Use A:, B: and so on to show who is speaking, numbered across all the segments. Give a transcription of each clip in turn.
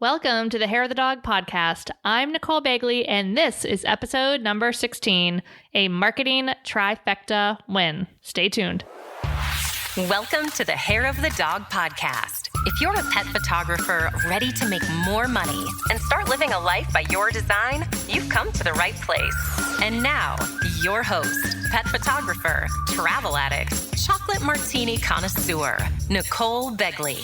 A: Welcome to the Hair of the Dog podcast. I'm Nicole Bagley, and this is episode number 16, a Marketing Trifecta Win. Stay tuned.
B: Welcome to the Hair of the Dog podcast. If you're a pet photographer ready to make more money and start living a life by your design, you've come to the right place. And now, your host, pet photographer, travel addict, chocolate martini connoisseur, Nicole Bagley.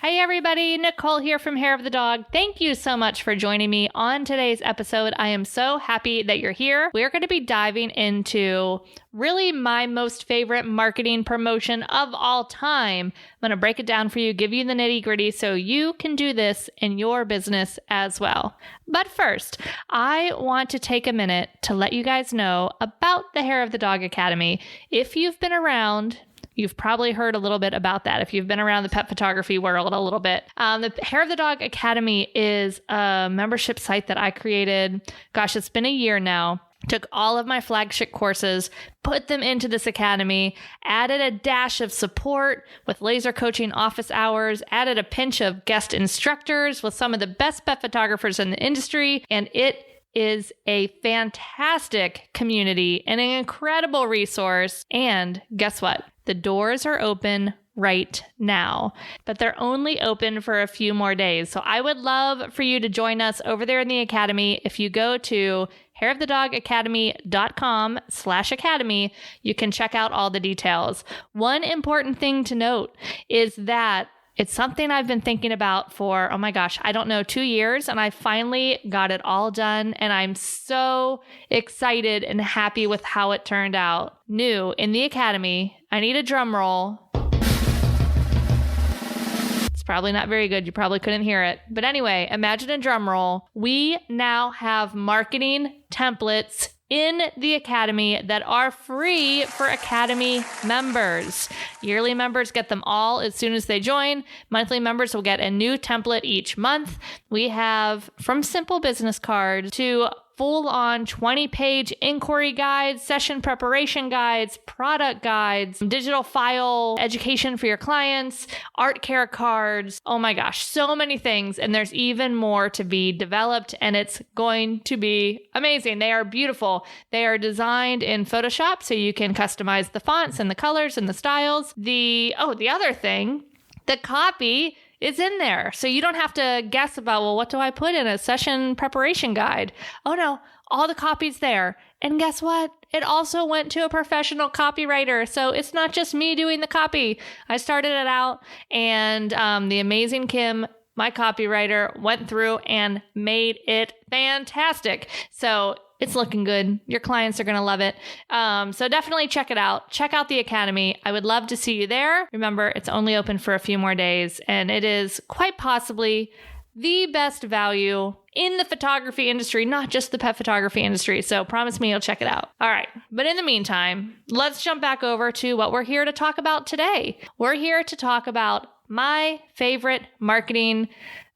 A: Hey everybody, Nicole here from Hair of the Dog. Thank you so much for joining me on today's episode. I am so happy that you're here. We're going to be diving into really my most favorite marketing promotion of all time. I'm going to break it down for you, give you the nitty gritty so you can do this in your business as well. But first, I want to take a minute to let you guys know about the Hair of the Dog Academy. If you've been around, you've probably heard a little bit about that if you've been around the pet photography world a little bit. The Hair of the Dog Academy is a membership site that I created. Gosh, it's been a year now. Took all of my flagship courses, put them into this academy, added a dash of support with laser coaching office hours, added a pinch of guest instructors with some of the best pet photographers in the industry, and it is a fantastic community and an incredible resource. And guess what? The doors are open right now, but they're only open for a few more days. So I would love for you to join us over there in the Academy. If you go to hairofthedogacademy.com/academy, you can check out all the details. One important thing to note is that it's something I've been thinking about for, 2 years, and I finally got it all done, and I'm so excited and happy with how it turned out. New in the Academy, I need a drum roll. It's probably not very good. You probably couldn't hear it. But anyway, imagine a drum roll. We now have marketing templates in the Academy that are free for Academy members. Yearly members get them all as soon as they join. Monthly members will get a new template each month. We have from simple business cards to full-on 20-page inquiry guides, session preparation guides, product guides, digital file education for your clients, art care cards. Oh my gosh, so many things. And there's even more to be developed, and it's going to be amazing. They are beautiful. They are designed in Photoshop, so you can customize the fonts and the colors and the styles. The other thing, the copy is in there. So you don't have to guess about, well, what do I put in a session preparation guide? Oh no, all the copy's there. And guess what? It also went to a professional copywriter. So it's not just me doing the copy. I started it out, and the amazing Kim, my copywriter, went through and made it fantastic. So it's looking good. Your clients are going to love it. So definitely check it out. Check out the Academy. I would love to see you there. Remember, it's only open for a few more days, and it is quite possibly the best value in the photography industry, not just the pet photography industry. So promise me you'll check it out. All right. But in the meantime, let's jump back over to what we're here to talk about today. We're here to talk about my favorite marketing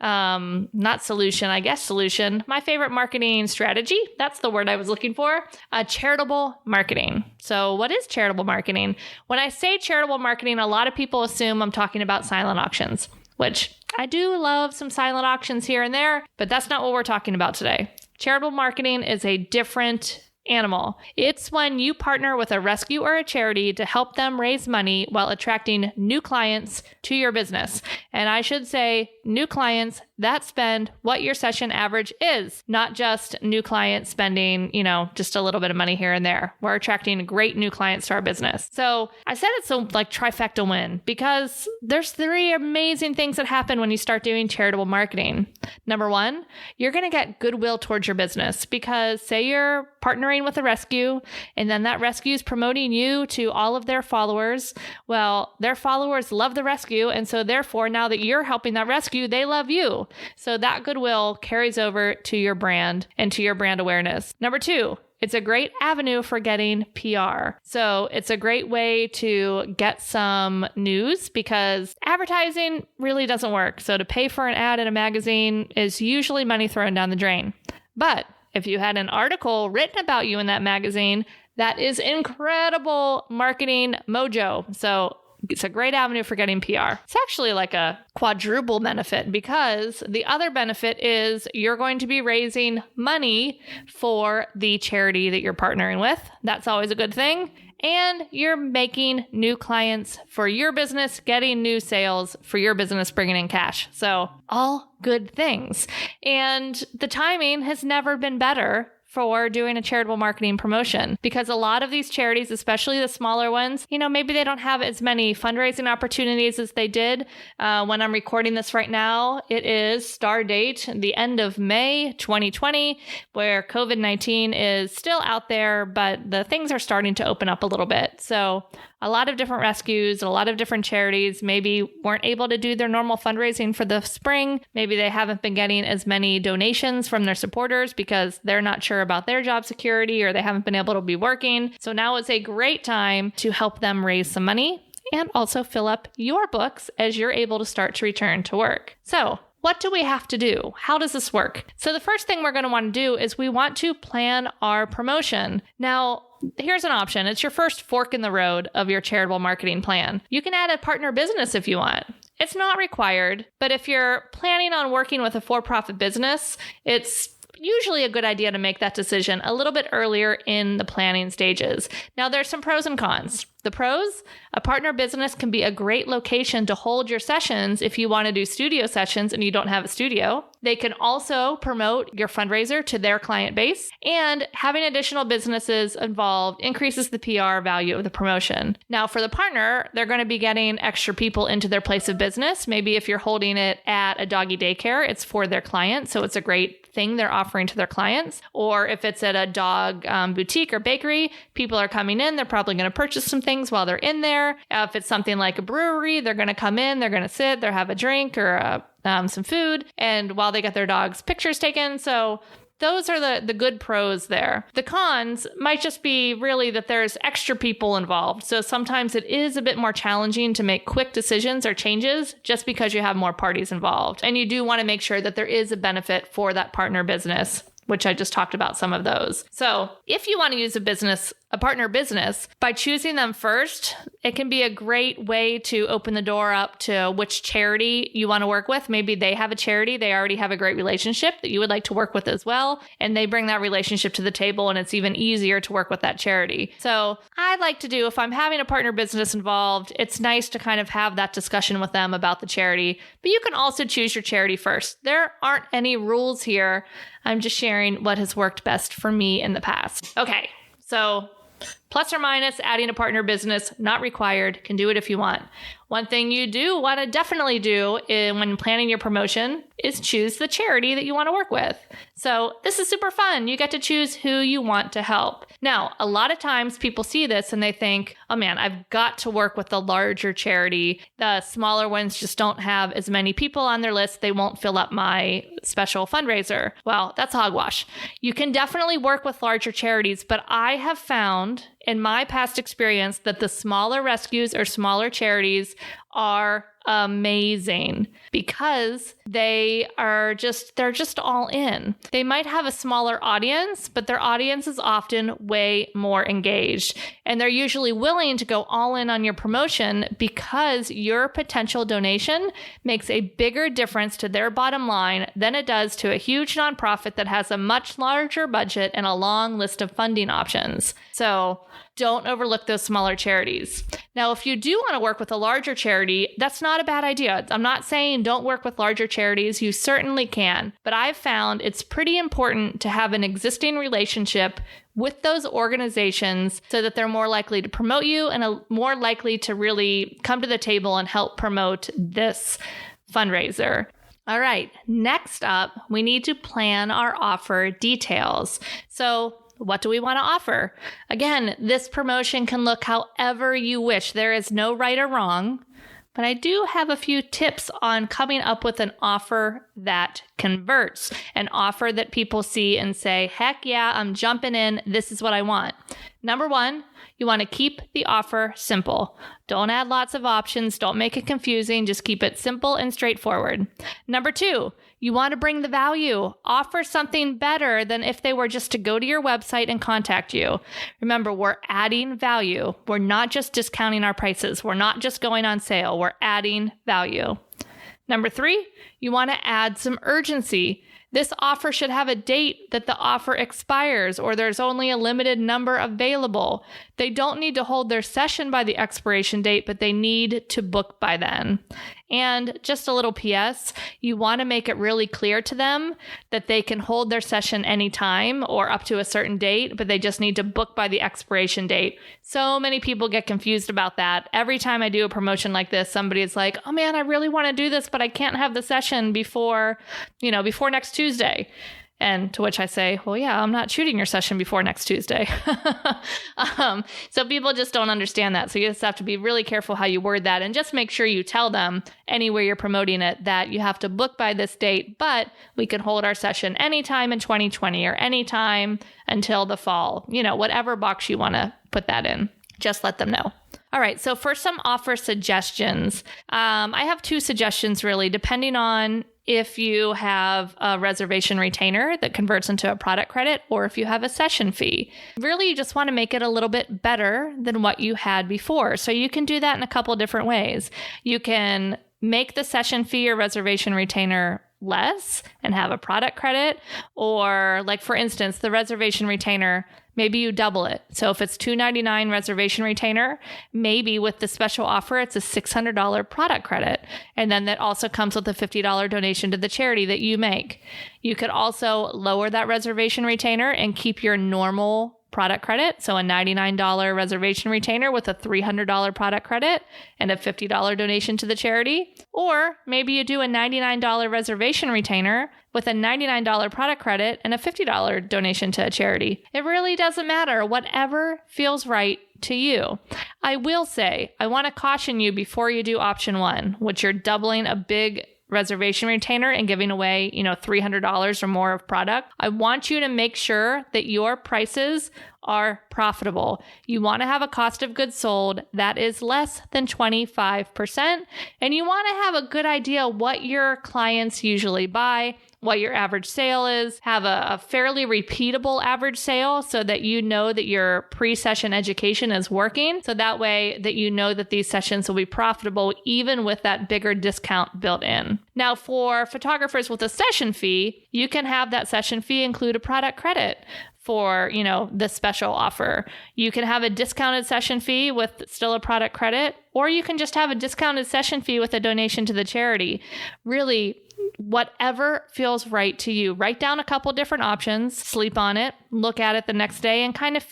A: solution, my favorite marketing strategy. That's the word I was looking for. Charitable marketing. So what is charitable marketing? When I say charitable marketing, a lot of people assume I'm talking about silent auctions, which I do love some silent auctions here and there, but that's not what we're talking about today. Charitable marketing is a different animal. It's when you partner with a rescue or a charity to help them raise money while attracting new clients to your business. And I should say new clients that spend what your session average is, not just new clients spending, just a little bit of money here and there. We're attracting great new clients to our business. So I said it's a trifecta win because there's 3 amazing things that happen when you start doing charitable marketing. Number 1, you're going to get goodwill towards your business because say you're partnering with a rescue and then that rescue is promoting you to all of their followers. Well, their followers love the rescue. And so therefore, now that you're helping that rescue, they love you. So that goodwill carries over to your brand and to your brand awareness. Number 2, it's a great avenue for getting PR. So it's a great way to get some news because advertising really doesn't work. So to pay for an ad in a magazine is usually money thrown down the drain. But if you had an article written about you in that magazine, that is incredible marketing mojo. So It's a great avenue for getting PR. It's actually like a quadruple benefit because the other benefit is you're going to be raising money for the charity that you're partnering with. That's always a good thing. And you're making new clients for your business, getting new sales for your business, bringing in cash. So all good things. And the timing has never been better for doing a charitable marketing promotion because a lot of these charities, especially the smaller ones, maybe they don't have as many fundraising opportunities as they did. When I'm recording this right now, it is star date, the end of May 2020, where COVID-19 is still out there, but the things are starting to open up a little bit. So a lot of different rescues, a lot of different charities maybe weren't able to do their normal fundraising for the spring. Maybe they haven't been getting as many donations from their supporters because they're not sure about their job security or they haven't been able to be working. So now it's a great time to help them raise some money and also fill up your books as you're able to start to return to work. So what do we have to do? How does this work? So the first thing we're going to want to do is we want to plan our promotion. Now, here's an option. It's your first fork in the road of your charitable marketing plan. You can add a partner business if you want. It's not required, but if you're planning on working with a for-profit business, it's usually a good idea to make that decision a little bit earlier in the planning stages. Now, there's some pros and cons. The pros, a partner business can be a great location to hold your sessions if you want to do studio sessions and you don't have a studio. They can also promote your fundraiser to their client base, and having additional businesses involved increases the PR value of the promotion. Now, for the partner, they're going to be getting extra people into their place of business. Maybe if you're holding it at a doggy daycare, it's for their clients, so it's a great thing they're offering to their clients. Or if it's at a dog boutique or bakery, people are coming in, they're probably going to purchase some things while they're in there. If it's something like a brewery, they're going to come in, they're going to sit, they'll have a drink or some food, and while they get their dog's pictures taken. So those are the good pros there. The cons might just be really that there's extra people involved. So sometimes it is a bit more challenging to make quick decisions or changes just because you have more parties involved. And you do want to make sure that there is a benefit for that partner business, which I just talked about some of those. So if you want to use a partner business, by choosing them first, it can be a great way to open the door up to which charity you want to work with. Maybe they have a charity, they already have a great relationship that you would like to work with as well, and they bring that relationship to the table, and it's even easier to work with that charity. So I like to do, if I'm having a partner business involved, it's nice to kind of have that discussion with them about the charity, but you can also choose your charity first. There aren't any rules here. I'm just sharing what has worked best for me in the past. Okay, so plus or minus, adding a partner business, not required, can do it if you want. One thing you do want to definitely do when planning your promotion is choose the charity that you want to work with. So this is super fun. You get to choose who you want to help. Now, a lot of times people see this and they think, oh man, I've got to work with the larger charity. The smaller ones just don't have as many people on their list. They won't fill up my special fundraiser. Well, that's hogwash. You can definitely work with larger charities, but I have found in my past experience that the smaller rescues or smaller charities are amazing because they're just all in. They might have a smaller audience, but their audience is often way more engaged. And they're usually willing to go all in on your promotion because your potential donation makes a bigger difference to their bottom line than it does to a huge nonprofit that has a much larger budget and a long list of funding options. So don't overlook those smaller charities. Now, if you do want to work with a larger charity, that's not a bad idea. I'm not saying don't work with larger charities. You certainly can. But I've found it's pretty important to have an existing relationship with those organizations so that they're more likely to promote you and more likely to really come to the table and help promote this fundraiser. All right, next up, we need to plan our offer details. So what do we want to offer? Again, this promotion can look however you wish. There is no right or wrong, but I do have a few tips on coming up with an offer that converts, an offer that people see and say, heck yeah, I'm jumping in. This is what I want. Number one, you want to keep the offer simple. Don't add lots of options. Don't make it confusing. Just keep it simple and straightforward. Number 2, you want to bring the value. Offer something better than if they were just to go to your website and contact you. Remember, we're adding value. We're not just discounting our prices. We're not just going on sale. We're adding value. Number 3, you want to add some urgency. This offer should have a date that the offer expires or there's only a limited number available. They don't need to hold their session by the expiration date, but they need to book by then. And just a little PS, you want to make it really clear to them that they can hold their session anytime or up to a certain date, but they just need to book by the expiration date. So many people get confused about that. Every time I do a promotion like this, somebody is like, oh man, I really want to do this, but I can't have the session before next Tuesday. And to which I say, well, yeah, I'm not shooting your session before next Tuesday. So people just don't understand that. So you just have to be really careful how you word that and just make sure you tell them anywhere you're promoting it that you have to book by this date, but we can hold our session anytime in 2020 or anytime until the fall, whatever box you want to put that in. Just let them know. All right, so for some offer suggestions, I have 2 suggestions really, depending on if you have a reservation retainer that converts into a product credit or if you have a session fee. Really, you just want to make it a little bit better than what you had before. So you can do that in a couple different ways. You can make the session fee or reservation retainer less and have a product credit, or like for instance, the reservation retainer, maybe you double it. So if it's $299 reservation retainer, maybe with the special offer, it's a $600 product credit. And then that also comes with a $50 donation to the charity that you make. You could also lower that reservation retainer and keep your normal product credit. So a $99 reservation retainer with a $300 product credit and a $50 donation to the charity. Or maybe you do a $99 reservation retainer with a $99 product credit and a $50 donation to a charity. It really doesn't matter. Whatever feels right to you. I will say, I want to caution you before you do option 1, which you're doubling a big reservation retainer and giving away, $300 or more of product. I want you to make sure that your prices are profitable. You want to have a cost of goods sold that is less than 25%, and you want to have a good idea what your clients usually buy, what your average sale is, have a fairly repeatable average sale so that you know that your pre-session education is working. So that way that you know that these sessions will be profitable even with that bigger discount built in. Now for photographers with a session fee, you can have that session fee include a product credit for, the special offer. You can have a discounted session fee with still a product credit, or you can just have a discounted session fee with a donation to the charity. Really, whatever feels right to you. Write down a couple different options, sleep on it, look at it the next day, and kind of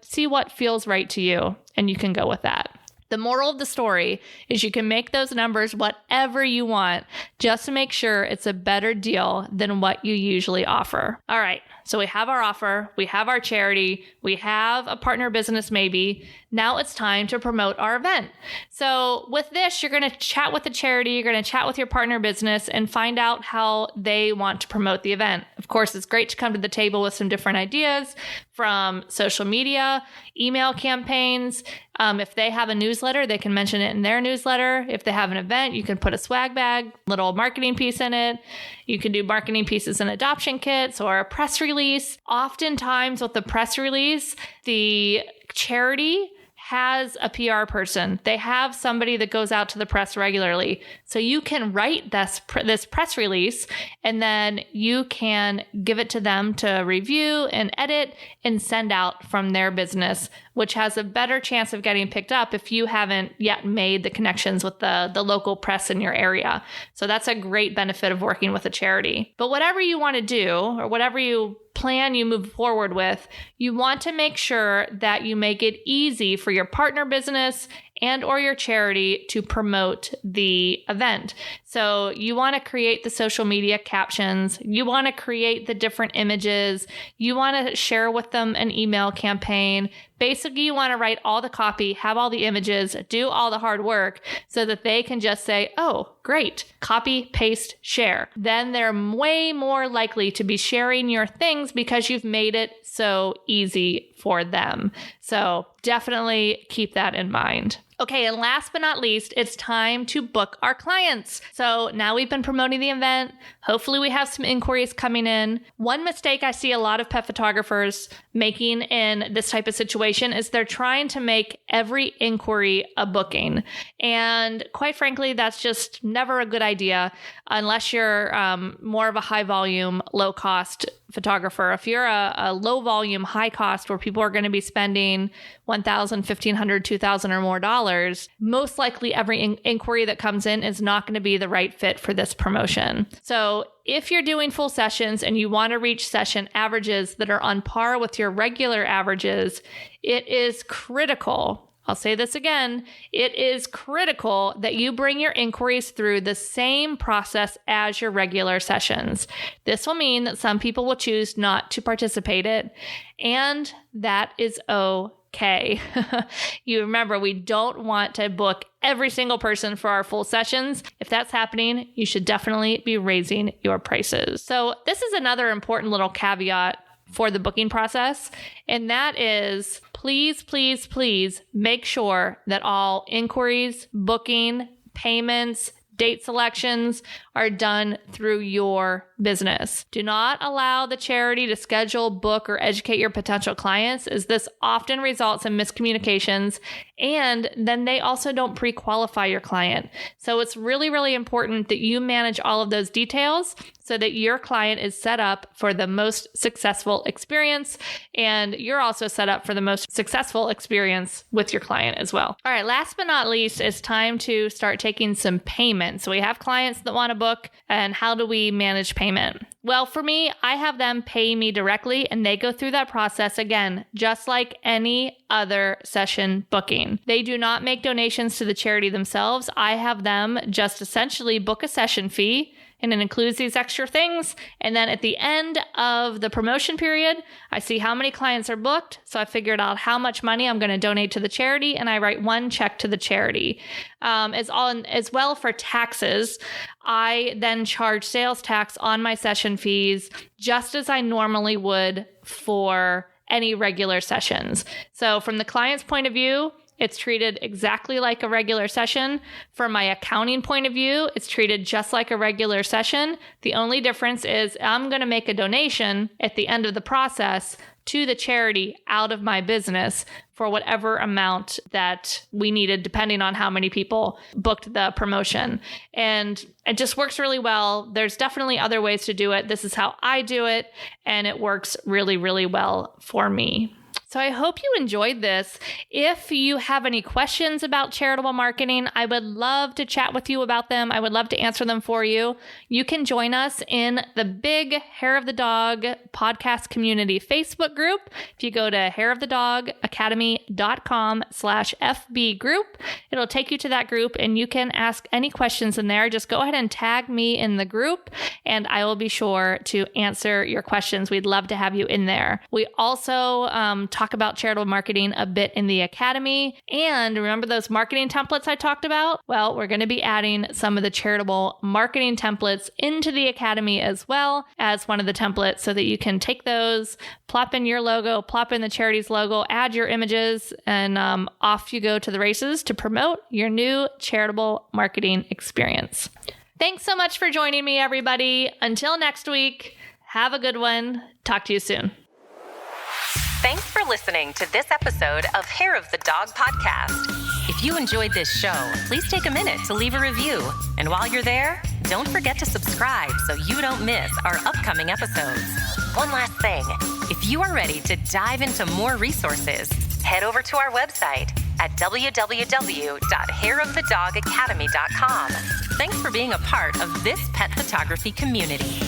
A: see what feels right to you, and you can go with that. The moral of the story is you can make those numbers whatever you want, just to make sure it's a better deal than what you usually offer. All right, so we have our offer, we have our charity, we have a partner business maybe. Now it's time to promote our event. So with this, you're going to chat with the charity, you're going to chat with your partner business and find out how they want to promote the event. Of course, it's great to come to the table with some different ideas from social media, email campaigns. If they have a newsletter, they can mention it in their newsletter. If they have an event, you can put a swag bag, little marketing piece in it. You can do marketing pieces in adoption kits or a press release. Oftentimes with the press release, the charity has a PR person. They have somebody that goes out to the press regularly. So you can write this press release and then you can give it to them to review and edit and send out from their business, which has a better chance of getting picked up if you haven't yet made the connections with the local press in your area. So that's a great benefit of working with a charity. But whatever you want to do or whatever you plan you move forward with, you want to make sure that you make it easy for your partner business and or your charity to promote the event. So you want to create the social media captions, you want to create the different images, you want to share with them an email campaign. Basically, you want to write all the copy, have all the images, do all the hard work so that they can just say, oh, great, copy, paste, share. Then they're way more likely to be sharing your things because you've made it so easy for them. So definitely keep that in mind. Okay, and last but not least, it's time to book our clients. So now we've been promoting the event. Hopefully we have some inquiries coming in. One mistake I see a lot of pet photographers making in this type of situation is they're trying to make every inquiry a booking. And quite frankly, that's just never a good idea unless you're more of a high volume, low cost photographer. If you're a low volume, high cost where people are going to be spending $1,000, $1,500, $2,000 or more dollars, most likely every inquiry that comes in is not going to be the right fit for this promotion. So if you're doing full sessions and you want to reach session averages that are on par with your regular averages, it is critical. I'll say this again. It is critical that you bring your inquiries through the same process as your regular sessions. This will mean that some people will choose not to participate in it, and that is okay. You remember, we don't want to book every single person for our full sessions. If that's happening, you should definitely be raising your prices. So this is another important little caveat for the booking process, and that is please make sure that all inquiries, booking, payments, date selections are done through your business. Do not allow the charity to schedule, book, or educate your potential clients, as this often results in miscommunications, and then they also don't pre-qualify your client. So it's really, really important that you manage all of those details so that your client is set up for the most successful experience, and you're also set up for the most successful experience with your client as well. All right, last but not least, it's time to start taking some payments. So we have clients that want to book, and how do we manage payment? Well, for me, I have them pay me directly, and they go through that process again, just like any other session booking. They do not make donations to the charity themselves. I have them just essentially book a session fee, and it includes these extra things. And then at the end of the promotion period, I see how many clients are booked. So I figured out how much money I'm going to donate to the charity, and I write one check to the charity. As well for taxes, I then charge sales tax on my session fees, just as I normally would for any regular sessions. So from the client's point of view, it's treated exactly like a regular session. From my accounting point of view, it's treated just like a regular session. The only difference is I'm going to make a donation at the end of the process to the charity out of my business for whatever amount that we needed, depending on how many people booked the promotion. And it just works really well. There's definitely other ways to do it. This is how I do it, and it works really, really well for me. So I hope you enjoyed this. If you have any questions about charitable marketing, I would love to chat with you about them. I would love to answer them for you. You can join us in the big Hair of the Dog podcast community Facebook group. If you go to hairofthedogacademy.com/FB group, it'll take you to that group, and you can ask any questions in there. Just go ahead and tag me in the group, and I will be sure to answer your questions. We'd love to have you in there. We also talk about charitable marketing a bit in the Academy. And remember those marketing templates I talked about? Well, we're going to be adding some of the charitable marketing templates into the Academy as well as one of the templates, so that you can take those, plop in your logo, plop in the charity's logo, add your images, and off you go to the races to promote your new charitable marketing experience. Thanks so much for joining me, everybody. Until next week, have a good one. Talk to you soon.
B: Thanks for listening to this episode of Hair of the Dog podcast. If you enjoyed this show, please take a minute to leave a review. And while you're there, don't forget to subscribe so you don't miss our upcoming episodes. One last thing, if you are ready to dive into more resources, head over to our website at www.hairofthedogacademy.com. Thanks for being a part of this pet photography community.